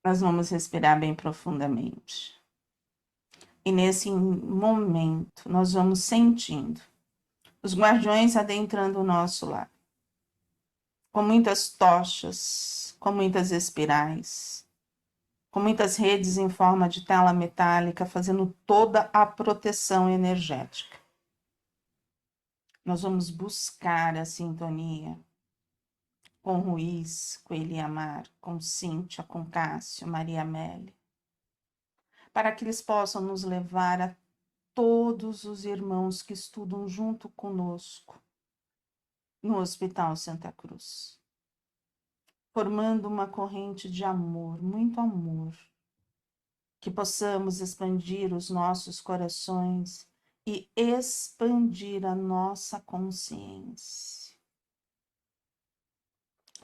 Nós vamos respirar bem profundamente. E nesse momento, nós vamos sentindo os guardiões adentrando o nosso lar, com muitas tochas, com muitas espirais, com muitas redes em forma de tela metálica, fazendo toda a proteção energética. Nós vamos buscar a sintonia com Ruiz, com Eliamar, com Cíntia, com Cássio, Maria Amélia, para que eles possam nos levar a todos os irmãos que estudam junto conosco no Hospital Santa Cruz, formando uma corrente de amor, muito amor, que possamos expandir os nossos corações e expandir a nossa consciência,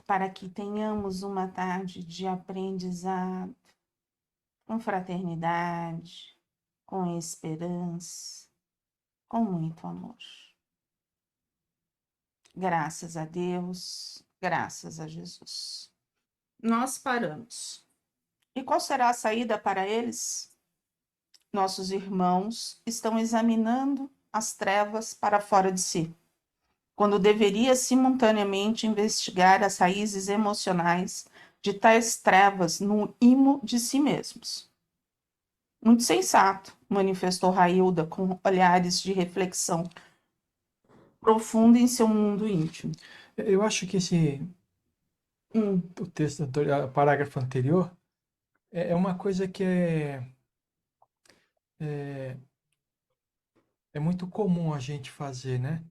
para que tenhamos uma tarde de aprendizado, com fraternidade, com esperança, com muito amor. Graças a Deus, graças a Jesus. Nós paramos. E qual será a saída para eles? Nossos irmãos estão examinando as trevas para fora de si, quando deveria simultaneamente investigar as raízes emocionais de tais trevas no imo de si mesmos. Muito sensato, manifestou Railda com olhares de reflexão profunda em seu mundo íntimo. Eu acho que o texto, o parágrafo anterior, é uma coisa que é muito comum a gente fazer, né?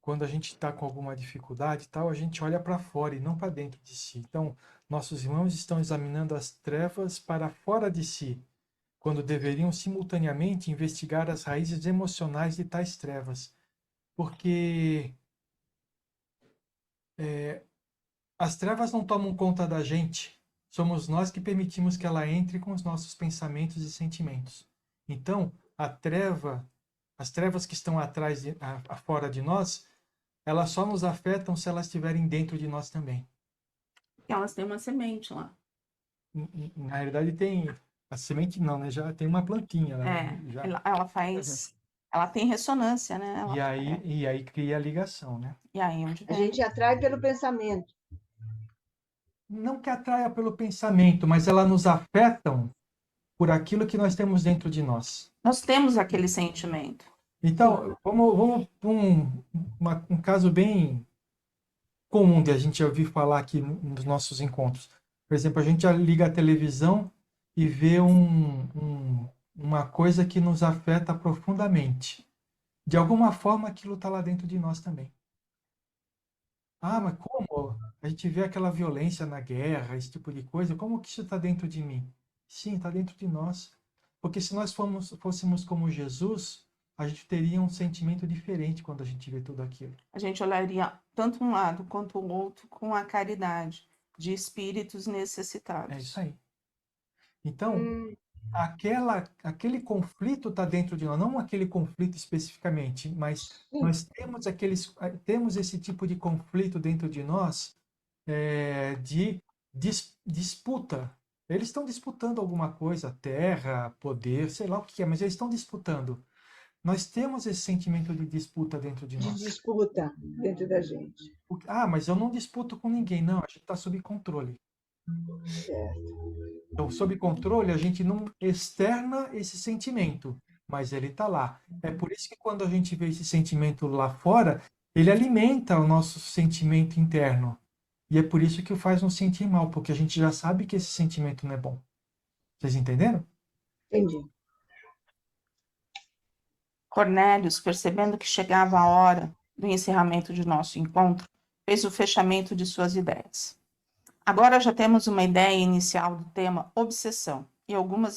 Quando a gente está com alguma dificuldade e tal, a gente olha para fora e não para dentro de si. Então, nossos irmãos estão examinando as trevas para fora de si, quando deveriam simultaneamente investigar as raízes emocionais de tais trevas. Porque as trevas não tomam conta da gente. Somos nós que permitimos que ela entre com os nossos pensamentos e sentimentos. Então, as trevas que estão atrás, fora de nós, elas só nos afetam se elas estiverem dentro de nós também. Elas têm uma semente lá. Na realidade, tem a semente não, né? Já tem uma plantinha, né? Ela faz, ela tem ressonância, né? E aí cria a ligação, né? E aí onde A vem? gente atrai pelo pensamento. Não que atraia pelo pensamento, mas elas nos afetam por aquilo que nós temos dentro de nós. Nós temos aquele sentimento. Então, vamos para um caso bem comum de a gente ouvir falar aqui nos nossos encontros. Por exemplo, a gente já liga a televisão e vê uma coisa que nos afeta profundamente. De alguma forma, aquilo está lá dentro de nós também. Ah, mas como? A gente vê aquela violência na guerra, esse tipo de coisa, como que isso está dentro de mim? Sim, está dentro de nós. Porque se nós fôssemos como Jesus, a gente teria um sentimento diferente quando a gente vê tudo aquilo. A gente olharia tanto um lado quanto o outro com a caridade de espíritos necessitados. É isso aí. Então, aquele conflito está dentro de nós, não aquele conflito especificamente, mas nós temos esse tipo de conflito dentro de nós, de disputa. Eles estão disputando alguma coisa, terra, poder, sei lá o que é, mas eles estão disputando. Nós temos esse sentimento de disputa dentro de De nós. disputa dentro da gente. Ah, mas eu não disputo com ninguém. Não, a gente está sob controle. Certo. Então, sob controle, a gente não externa esse sentimento, mas ele está lá. É por isso que quando a gente vê esse sentimento lá fora, ele alimenta o nosso sentimento interno. E é por isso que o faz nos sentir mal, porque a gente já sabe que esse sentimento não é bom. Vocês entenderam? Entendi. Cornélios, percebendo que chegava a hora do encerramento de nosso encontro, fez o fechamento de suas ideias. Agora já temos uma ideia inicial do tema obsessão e algumas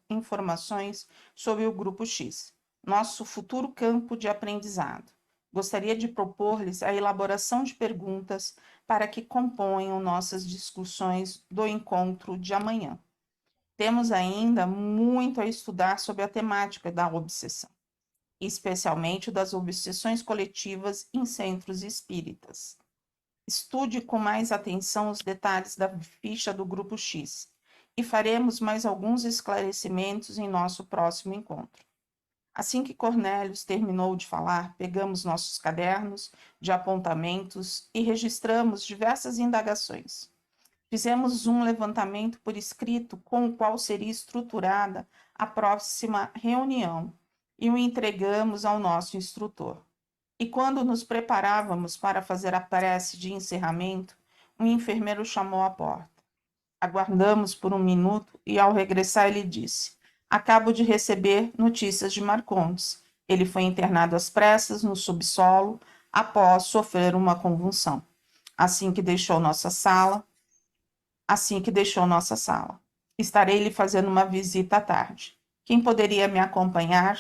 informações sobre o Grupo X, nosso futuro campo de aprendizado. Gostaria de propor-lhes a elaboração de perguntas para que componham nossas discussões do encontro de amanhã. Temos ainda muito a estudar sobre a temática da obsessão, especialmente das obsessões coletivas em centros espíritas. Estude com mais atenção os detalhes da ficha do Grupo X e faremos mais alguns esclarecimentos em nosso próximo encontro. Assim que Cornélios terminou de falar, pegamos nossos cadernos de apontamentos e registramos diversas indagações. Fizemos um levantamento por escrito com o qual seria estruturada a próxima reunião e o entregamos ao nosso instrutor. E quando nos preparávamos para fazer a prece de encerramento, um enfermeiro chamou à porta. Aguardamos por um minuto e, ao regressar, ele disse: acabo de receber notícias de Marcondes. Ele foi internado às pressas no subsolo após sofrer uma convulsão. Assim que deixou nossa sala, estarei lhe fazendo uma visita à tarde. Quem poderia me acompanhar?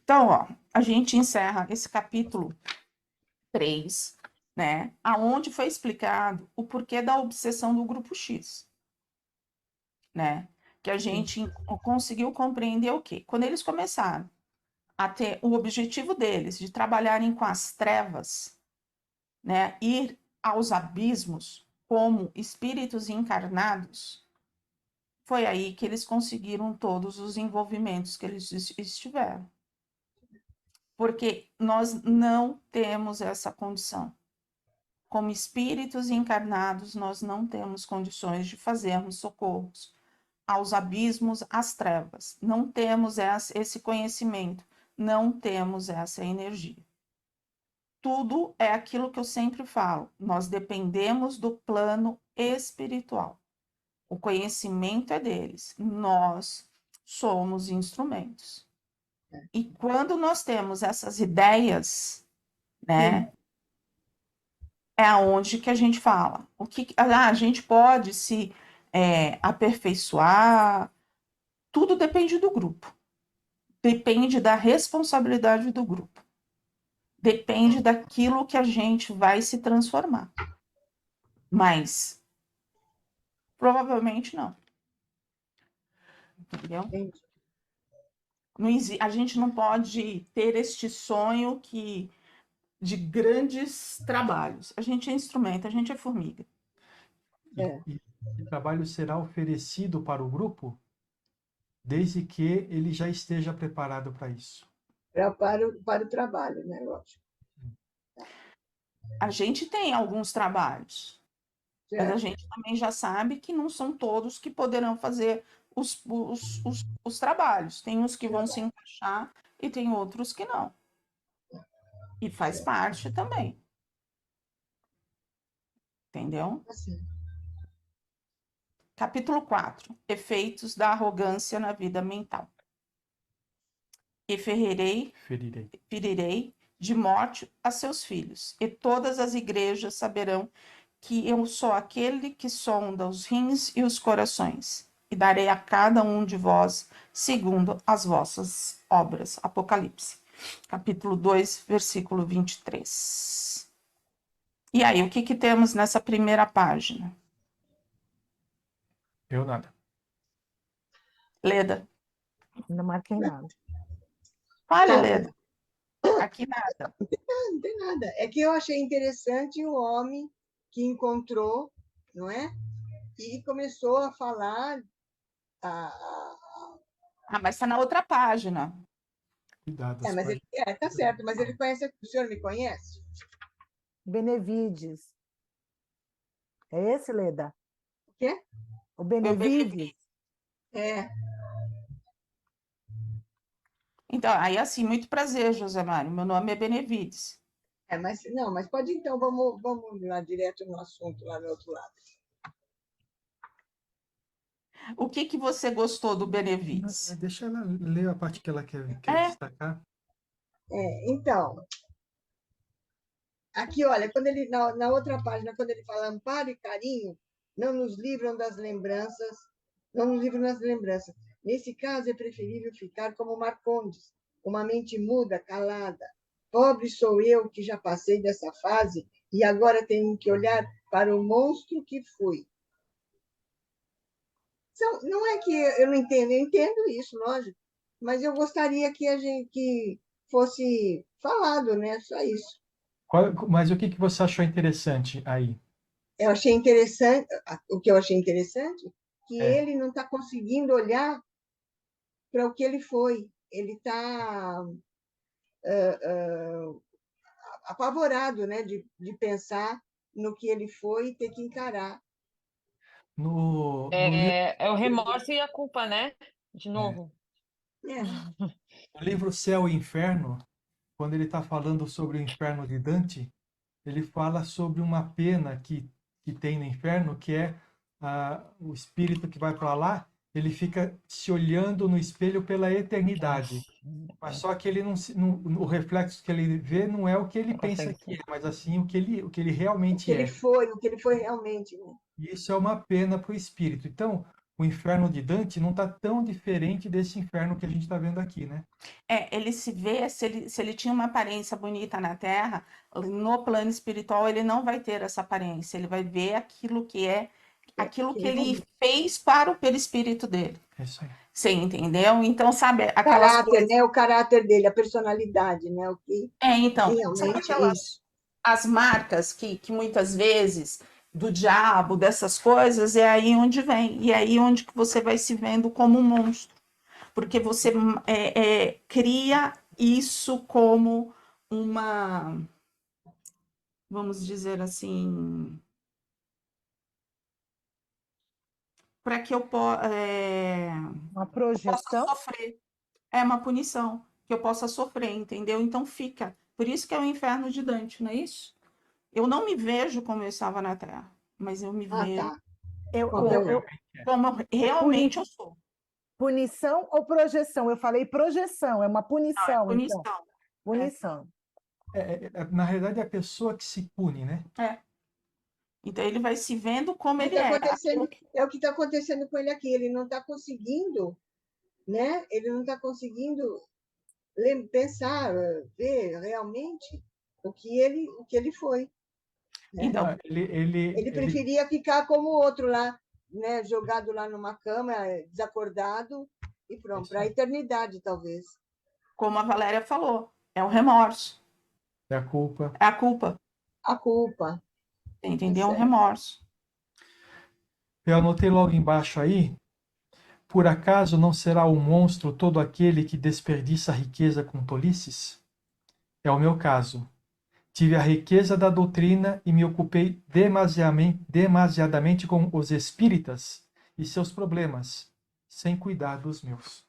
Então, ó, a gente encerra esse capítulo 3, né? Aonde foi explicado o porquê da obsessão do grupo X, né? Que a gente conseguiu compreender o quê? Quando eles começaram a ter o objetivo deles de trabalharem com as trevas, né? Ir aos abismos como espíritos encarnados, foi aí que eles conseguiram todos os envolvimentos que eles estiveram. Porque nós não temos essa condição. Como espíritos encarnados, nós não temos condições de fazermos socorros aos abismos, às trevas. Não temos esse conhecimento, não temos essa energia. Tudo é aquilo que eu sempre falo, nós dependemos do plano espiritual. O conhecimento é deles, nós somos instrumentos. E quando nós temos essas ideias, né, é aonde que a gente fala. A gente pode se aperfeiçoar, tudo depende do grupo. Depende da responsabilidade do grupo. Depende daquilo que a gente vai se transformar. Mas provavelmente não. Entendeu? Entendi. A gente não pode ter este sonho de grandes trabalhos. A gente é instrumento, a gente é formiga. E o trabalho será oferecido para o grupo desde que ele já esteja preparado para isso. Para o trabalho, né? Lógico. A gente tem alguns trabalhos, mas a Certo. gente também já sabe que não são todos que poderão fazer os trabalhos. Tem uns que vão se encaixar e tem outros que não. E faz parte também. Entendeu? Assim. Capítulo 4. Efeitos da arrogância na vida mental. E ferirei de morte a seus filhos, e todas as igrejas saberão que eu sou aquele que sonda os rins e os corações, e darei a cada um de vós segundo as vossas obras. Apocalipse, capítulo 2, versículo 23. E aí, o que temos nessa primeira página? Eu nada. Leda. Não marquei nada. Fale, Tá. Leda. Aqui nada. Não tem nada. É que eu achei interessante o homem que encontrou, não é? E começou a falar. Mas está na outra página. Cuidado. Mas ele, tá certo, mas ele conhece. O senhor me conhece? Benevides. É esse, Leda? O quê? O Benevides? É. Então, aí assim, muito prazer, José Mário. Meu nome é Benevides. Mas não, mas pode então, vamos lá direto no assunto, lá no outro lado. O que você gostou do Benevides? Deixa ela ler a parte que ela quer destacar. Então, aqui, olha, quando ele, na outra página, quando ele fala amparo e carinho, não nos livram das lembranças, não nos livram das lembranças. Nesse caso, é preferível ficar como Marcondes, uma mente muda, calada. Pobre sou eu que já passei dessa fase e agora tenho que olhar para o monstro que fui. Não é que eu não entendo, eu entendo isso, lógico, mas eu gostaria que fosse falado, né? Só isso. Mas o que você achou interessante aí? Eu achei interessante, o que eu achei interessante, que É. ele não está conseguindo olhar para o que ele foi. Ele está apavorado, né, de pensar no que ele foi e ter que encarar. No livro, É o remorso e a culpa, né? De novo. É, no livro Céu e Inferno, quando ele está falando sobre o inferno de Dante, ele fala sobre uma pena que tem no inferno, que é o espírito que vai para lá, ele fica se olhando no espelho pela eternidade. Mas só que ele o reflexo que ele vê não é o que ele Não pensa consegue que é, ser. mas assim o que ele o que realmente ele é. foi, o que ele foi realmente, né? E isso é uma pena para o espírito. Então, o inferno de Dante não está tão diferente desse inferno que a gente está vendo aqui, né? Ele se vê, se ele tinha uma aparência bonita na Terra, no plano espiritual ele não vai ter essa aparência, ele vai ver aquilo que é, aquilo que ele fez para o perispírito dele. É isso aí. Você entendeu? Então, sabe, O aquelas caráter, coisas. né? O caráter dele, a personalidade, né? O que Então, sabe realmente aquelas isso. as marcas que muitas vezes do diabo, dessas coisas, é aí onde vem, e é aí onde que você vai se vendo como um monstro, porque você cria isso como uma, vamos dizer assim, para que Uma eu possa projeção? sofrer. É uma punição, que eu possa sofrer, entendeu? Então fica. Por isso que é o inferno de Dante, não é isso? Eu não me vejo como eu estava na Terra, mas eu me Ah, vejo tá. Eu, Como eu, é? eu, como realmente eu sou. punição ou projeção? Eu falei projeção, é uma punição, então. Punição. Punição. Na realidade, é a pessoa que se pune, né? Então ele vai se vendo como ele Tá é. acontecendo, é o que está acontecendo com ele aqui. Ele não está conseguindo, né? Ele não está conseguindo pensar, ver realmente o que ele foi. Né? Então, Não, Ele preferia ficar como o outro lá, né? Jogado lá numa cama, desacordado, e pronto, para a eternidade, talvez. como a Valéria falou, é o remorso, é a culpa. é a culpa, A culpa. entendeu? É um Certo. remorso. Eu anotei logo embaixo aí. Por acaso não será um monstro todo aquele que desperdiça a riqueza com tolices? É o meu caso. Tive a riqueza da doutrina e me ocupei demasiadamente com os espíritas e seus problemas, sem cuidar dos meus.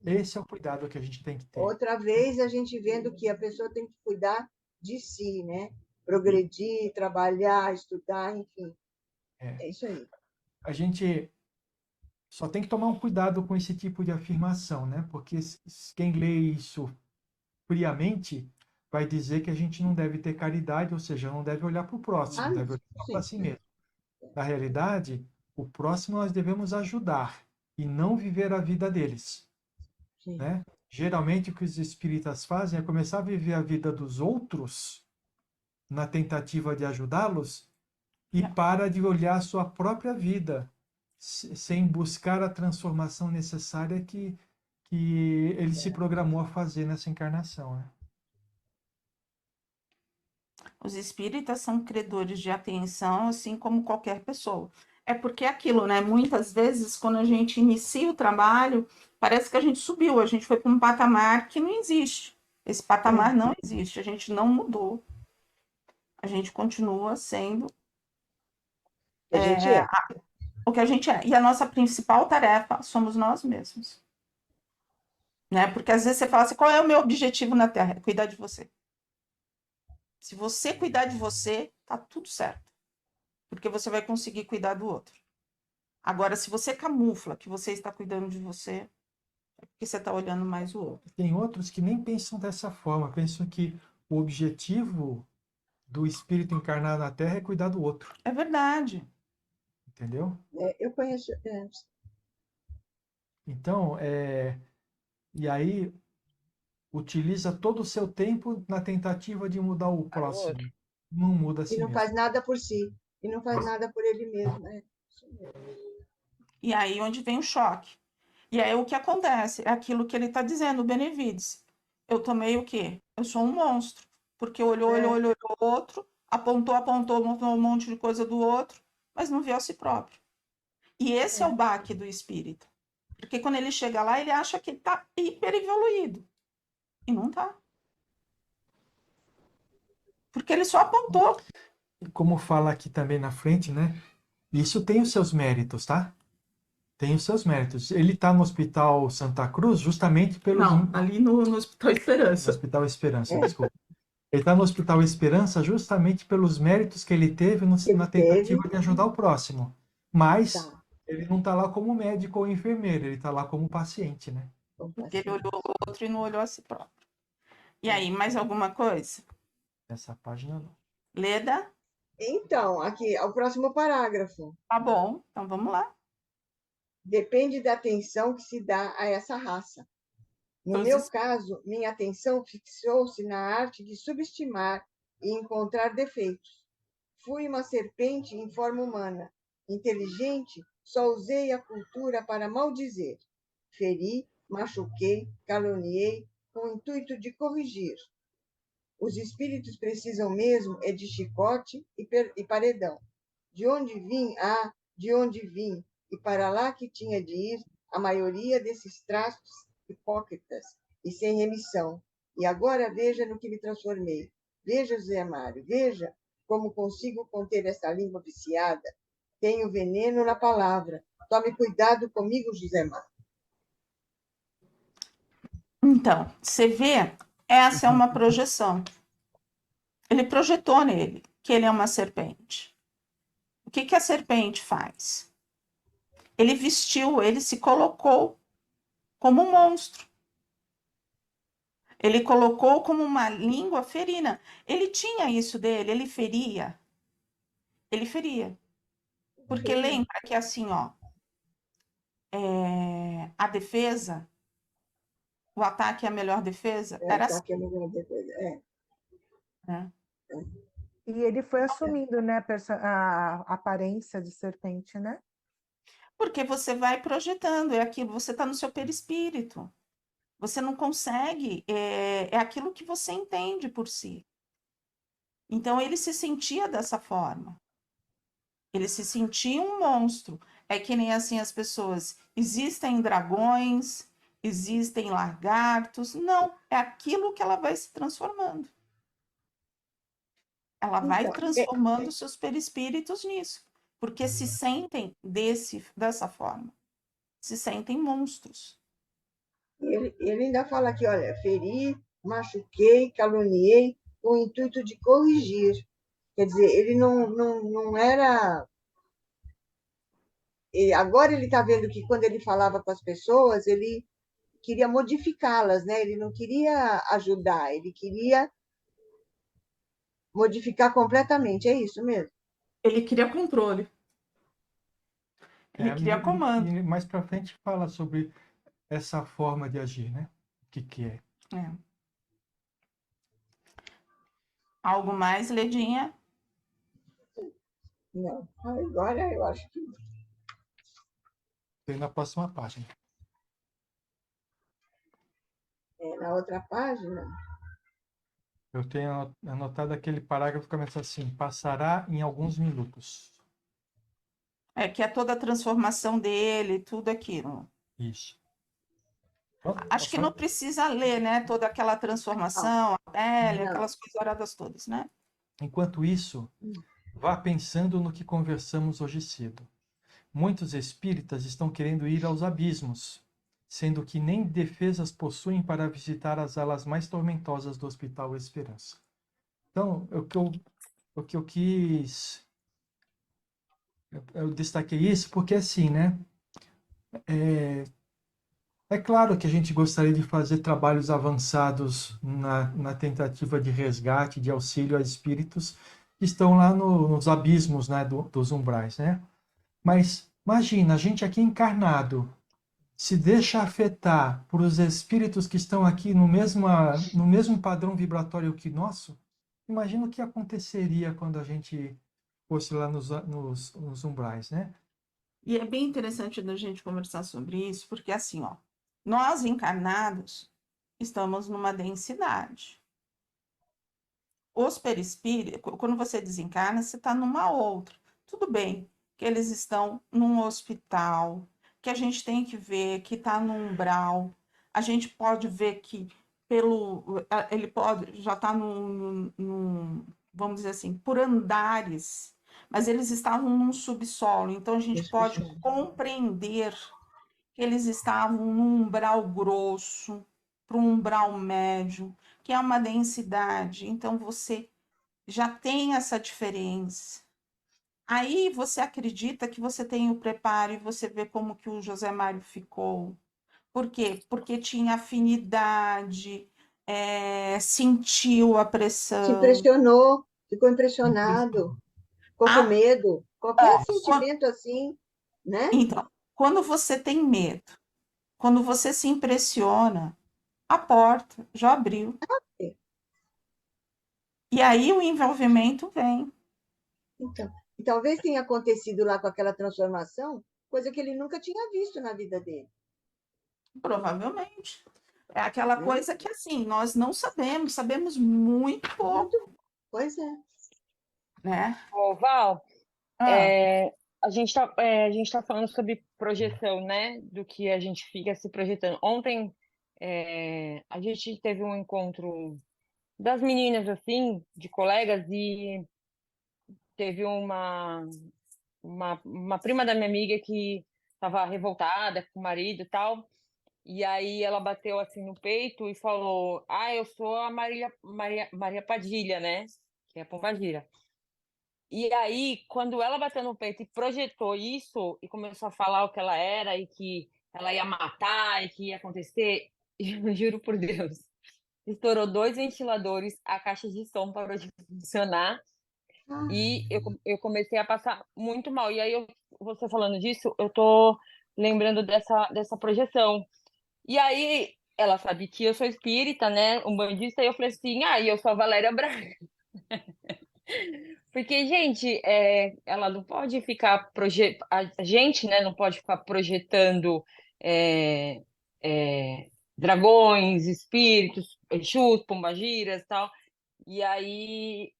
Esse é o cuidado que a gente tem que ter. Outra vez a gente vendo que a pessoa tem que cuidar de si, né? Progredir, trabalhar, estudar, enfim. É isso aí. A gente só tem que tomar um cuidado com esse tipo de afirmação, né? Porque quem lê isso friamente vai dizer que a gente não deve ter caridade, ou seja, não deve olhar para o próximo, Ah, deve olhar para sim. si mesmo. Na realidade, o próximo nós devemos ajudar e não viver a vida deles, Sim. né? Geralmente o que os espíritas fazem é começar a viver a vida dos outros na tentativa de ajudá-los e para de olhar a sua própria vida, sem buscar a transformação necessária que ele se programou a fazer nessa encarnação, né? Os espíritas são credores de atenção, assim como qualquer pessoa. É porque é aquilo, né? Muitas vezes, quando a gente inicia o trabalho, parece que a gente subiu, a gente foi para um patamar que não existe. Esse patamar não existe, a gente não mudou. A gente continua sendo A gente é. o que a gente é. E a nossa principal tarefa somos nós mesmos. Né? Porque às vezes você fala assim, qual é o meu objetivo na Terra? É cuidar de você. Se você cuidar de você, tá tudo certo. Porque você vai conseguir cuidar do outro. Agora, se você camufla que você está cuidando de você, é porque você está olhando mais o outro. Tem outros que nem pensam dessa forma, pensam que o objetivo do espírito encarnado na Terra é cuidar do outro, É verdade. entendeu? Eu conheço. Então, e aí utiliza todo o seu tempo na tentativa de mudar o Para o outro. próximo. Não muda a E si não mesmo. faz nada por si. E não faz nada por ele mesmo. Né? E aí onde vem o choque. E aí o que acontece? É aquilo que ele está dizendo, o Benevides. Eu tomei o quê? Eu sou um monstro. Porque olhou o outro, apontou, montou um monte de coisa do outro, mas não viu a si próprio. E esse é o baque do espírito. Porque quando ele chega lá, ele acha que ele está hiper evoluído. E não está. Porque ele só apontou. Como fala aqui também na frente, né? Isso tem os seus méritos, tá? Tem os seus méritos. Ele está no Hospital Santa Cruz justamente pelos... Não, ali no Hospital No Esperança. Hospital Esperança, desculpa. Ele está no Hospital Esperança justamente pelos méritos que ele teve na tentativa de ajudar o próximo. Mas Tá. ele não está lá como médico ou enfermeiro, ele está lá como paciente, né? Porque ele olhou o outro e não olhou a si próprio. E aí, mais alguma coisa? Essa página não. Leda? Então, aqui, o próximo parágrafo. Tá bom, então vamos lá. Depende da atenção que se dá a essa raça. No meu caso, minha atenção fixou-se na arte de subestimar e encontrar defeitos. Fui uma serpente em forma humana. Inteligente, só usei a cultura para maldizer. Feri, machuquei, caluniei, com o intuito de corrigir. Os espíritos precisam mesmo é de chicote e paredão. De onde vim? Ah, de onde vim? E para lá que tinha de ir a maioria desses traços hipócritas e sem remissão. E agora veja no que me transformei. Veja, José Mário, veja como consigo conter essa língua viciada. Tenho veneno na palavra. Tome cuidado comigo, José Mário. Então, você vê, essa é uma projeção. Ele projetou nele que ele é uma serpente. O que que a serpente faz? Ele vestiu, ele se colocou como um monstro. Ele colocou como uma língua ferina. Ele tinha isso dele, ele feria. Ele feria. Porque lembra que assim, ó, a defesa, o ataque é a melhor defesa, era assim, né? E ele foi assumindo, né, a aparência de serpente, né? Porque você vai projetando, é aquilo, você está no seu perispírito. Você não consegue, é aquilo que você entende por si. Então ele se sentia dessa forma. Ele se sentia um monstro. É que nem assim as pessoas. Existem dragões, existem lagartos. Não, é aquilo que ela vai se transformando. Ela vai transformando seus perispíritos nisso. Porque se sentem dessa forma. Se sentem monstros. Ele ainda fala aqui, olha, feri, machuquei, caluniei, com o intuito de corrigir. Quer dizer, ele não era. Agora ele está vendo que quando ele falava com as pessoas, ele queria modificá-las, né? Ele não queria ajudar, ele queria modificar completamente. É isso mesmo? Ele queria controle. Ele queria comando. E mais para frente fala sobre essa forma de agir, né? O que é. Algo mais, Ledinha? Não. Agora eu acho que. Tem na próxima página. Na outra página. Eu tenho anotado aquele parágrafo que começa assim: passará em alguns minutos. É que é toda a transformação dele, tudo aquilo. Isso. Acho que não precisa ler, né? Toda aquela transformação, a pele, aquelas coisas douradas todas, né? Enquanto isso, vá pensando no que conversamos hoje cedo. Muitos espíritas estão querendo ir aos abismos, sendo que nem defesas possuem para visitar as alas mais tormentosas do Hospital Esperança. Então, o que eu quis... Eu destaquei isso porque, assim, né? É claro que a gente gostaria de fazer trabalhos avançados na tentativa de resgate, de auxílio a espíritos que estão lá nos abismos, né, dos umbrais, né? Mas imagina, a gente aqui encarnado se deixa afetar por os espíritos que estão aqui no mesmo padrão vibratório que nosso. Imagina o que aconteceria quando a gente fosse lá nos umbrais, né? E é bem interessante da gente conversar sobre isso, porque assim, ó, nós encarnados estamos numa densidade. Os perispíritos, quando você desencarna, você está numa outra. Tudo bem, que eles estão num hospital, que a gente tem que ver que está no umbral. A gente pode ver que ele pode já está vamos dizer assim, por andares, mas eles estavam num subsolo, então a gente pode compreender que eles estavam num umbral grosso para um umbral médio, que é uma densidade, então você já tem essa diferença. Aí você acredita que você tem o preparo e você vê como que o José Mário ficou. Por quê? Porque tinha afinidade, sentiu a Se pressão. impressionou, ficou impressionado, ficou com Ah, medo. Qualquer quan- sentimento assim, né? então, quando você tem medo, quando você se impressiona, a porta já abriu. E aí o envolvimento vem, Então, e talvez tenha acontecido lá com aquela transformação, coisa que ele nunca tinha visto na vida dele, provavelmente. É aquela né? coisa que, assim, nós não sabemos, sabemos muito pouco, Muito, pois é. né? Ô, Val, Ah, a gente tá falando sobre projeção, né? Do que a gente fica se projetando. Ontem, a gente teve um encontro das meninas, assim, de colegas, e teve uma prima da minha amiga que estava revoltada com o marido e tal. E aí ela bateu assim no peito e falou: Ah, eu sou a Maria Padilha, né? Que é a Pombagira. E aí, quando ela bateu no peito e projetou isso e começou a falar o que ela era e que ela ia matar e que ia acontecer, eu juro por Deus, estourou dois ventiladores, a caixa de som parou de funcionar Ah, e eu comecei a passar muito mal. E aí, você falando disso, eu tô lembrando dessa projeção. E aí, ela sabe que eu sou espírita, né? Umbandista, e eu falei assim: ah, e eu sou a Valéria Braga. Porque, gente, ela não pode ficar a gente, né, não pode ficar projetando é, dragões, espíritos, Exus, pombagiras, tal. E aí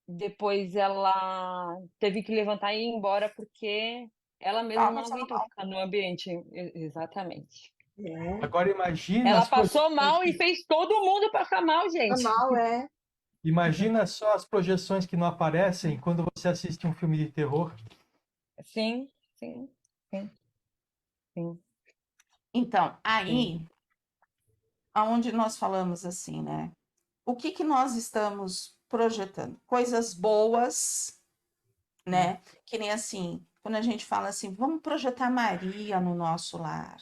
depois ela teve que levantar e ir embora porque ela mesma tava não passando aguentou mal. ficar no ambiente. Exatamente. é. Agora imagina Ela as passou projeções mal e que, fez todo mundo passar mal, Tá gente. mal, é. imagina só as projeções que não aparecem quando você assiste um filme de terror. Sim, sim, sim, sim, Então, sim. aí, aonde nós falamos assim, né? O que que nós estamos projetando? Coisas boas, né? Que nem assim, quando a gente fala assim, vamos projetar Maria no nosso lar.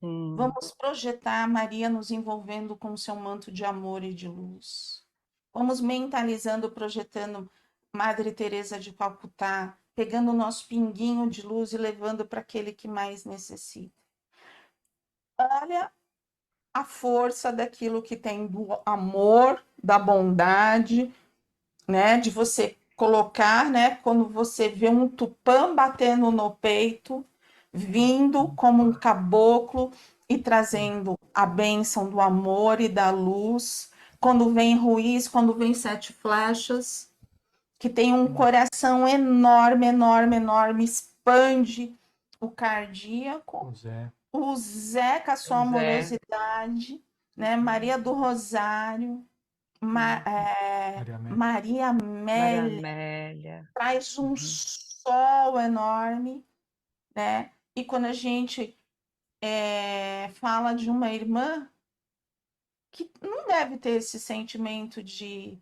Hum, Vamos projetar Maria nos envolvendo com o seu manto de amor e de luz. Vamos mentalizando, projetando Madre Teresa de Calcutá, pegando o nosso pinguinho de luz e levando para aquele que mais necessita. Olha a força daquilo que tem do amor, da bondade, né? De você colocar, né? Quando você vê um tupã batendo no peito, vindo como um caboclo e trazendo a bênção do amor e da luz. Quando vem Ruiz, quando vem Sete Flechas, que tem um coração enorme, enorme, enorme, expande o cardíaco. Pois é. O Zé com a sua pois é. amorosidade, né? Maria do Rosário, Maria Amélia. Maria Maria Amélia Amélia. traz um Uhum. sol enorme, né? E quando a gente fala de uma irmã que não deve ter esse sentimento de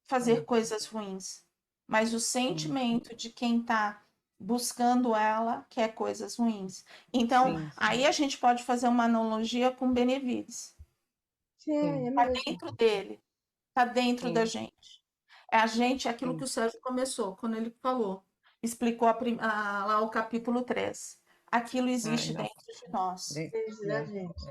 fazer coisas ruins, mas o Sim, sentimento de quem está buscando ela quer coisas ruins. Então, sim, aí a gente pode fazer uma analogia com Benevides. Sim, é sim, Está mesmo. dentro dele, está dentro da sim, gente. É a gente, aquilo que sim. o Sérgio começou, quando ele falou, explicou lá o capítulo 3. Aquilo Ai, existe nossa. dentro de nós. Desde da É, gente.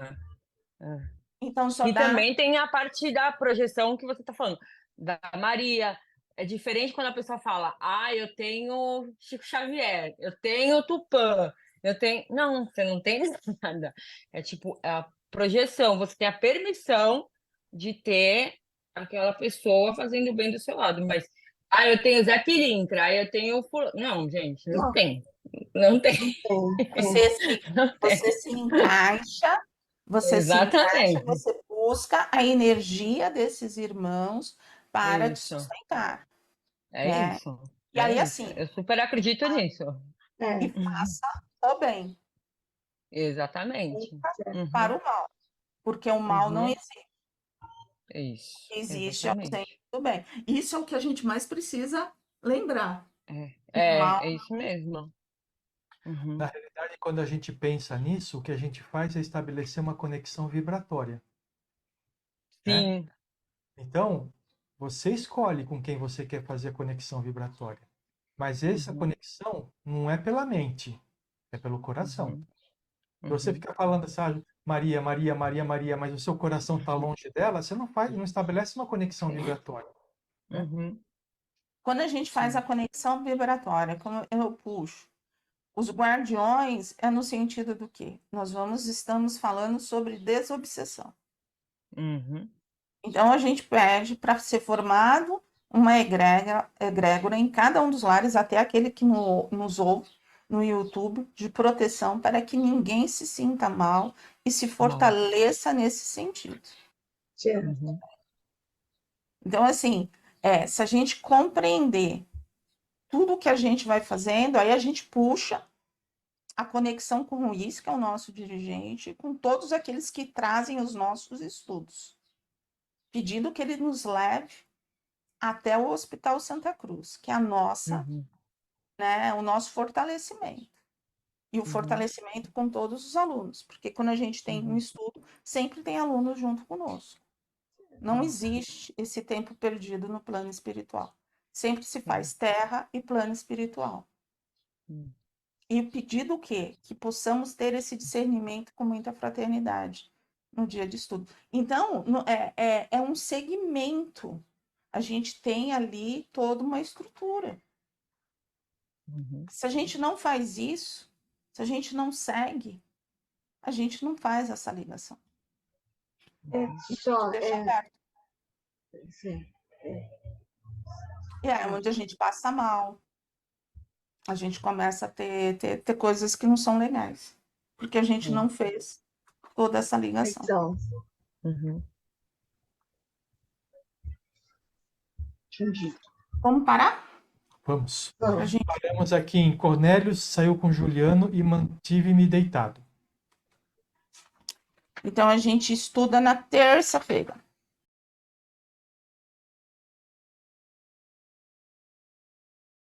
é, é. Então, só E dá. também tem a parte da projeção que você está falando, da Maria. É diferente quando a pessoa fala, ah, eu tenho Chico Xavier, eu tenho Tupã, eu tenho. Não, você não tem nada. É tipo, é a projeção, você tem a permissão de ter aquela pessoa fazendo bem do seu lado, mas Ah, eu tenho Zé Pilintra, aí eu tenho Não, gente, não Não. tem. Não tem. Você se, Não você tem. se encaixa, Exatamente. você busca a energia desses irmãos para te Isso. sustentar, É né? isso. E aí, É isso. assim, Eu super acredito nisso. É, e faça o bem, Exatamente. nunca para Uhum, o mal, porque o mal não uhum. existe, Isso. existe ausência Exatamente. do bem. Isso é o que a gente mais precisa lembrar, É, que o mal é isso mesmo. Na Uhum. realidade, quando a gente pensa nisso, o que a gente faz é estabelecer uma conexão vibratória, né? Sim. Então, você escolhe com quem você quer fazer a conexão vibratória. Mas essa Uhum, conexão não é pela mente, é pelo coração. uhum, Se você uhum, fica falando, sabe, Maria, Maria, Maria, Maria, mas o seu coração está longe dela, você não estabelece uma conexão vibratória, né? uhum. quando a gente faz a Sim. conexão vibratória, como eu puxo, os guardiões é no sentido do quê? Estamos falando sobre desobsessão. Uhum, Então a gente pede para ser formado uma egrégora em cada um dos lares, até aquele que nos ouve no YouTube, de proteção, para que ninguém se sinta mal e se mal. fortaleça nesse sentido. certo. Uhum, Então, assim, se a gente compreender tudo o que a gente vai fazendo, aí a gente puxa a conexão com o Luiz, que é o nosso dirigente, com todos aqueles que trazem os nossos estudos, pedindo que ele nos leve até o Hospital Santa Cruz, que é a nossa, uhum, né, o nosso fortalecimento. E o uhum, fortalecimento com todos os alunos, porque quando a gente tem um uhum, estudo, sempre tem aluno junto conosco. Não existe esse tempo perdido no plano espiritual. Sempre se uhum, faz terra e plano espiritual. uhum, E o pedido o quê? Que possamos ter esse discernimento com muita fraternidade no dia de estudo. Então, é um segmento. A gente tem ali toda uma estrutura. uhum. Se a gente não faz isso, se a gente não segue, a gente não faz essa ligação. É, E a gente só, deixa aberto. sim, E é onde a gente passa mal, a gente começa a ter coisas que não são legais, porque a gente É. não fez toda essa ligação. conexão. Uhum. Entendi. Vamos parar? Vamos. A Vamos. gente Paramos aqui em Cornélio, saiu com Juliano e mantive-me deitado. Então a gente estuda na terça-feira.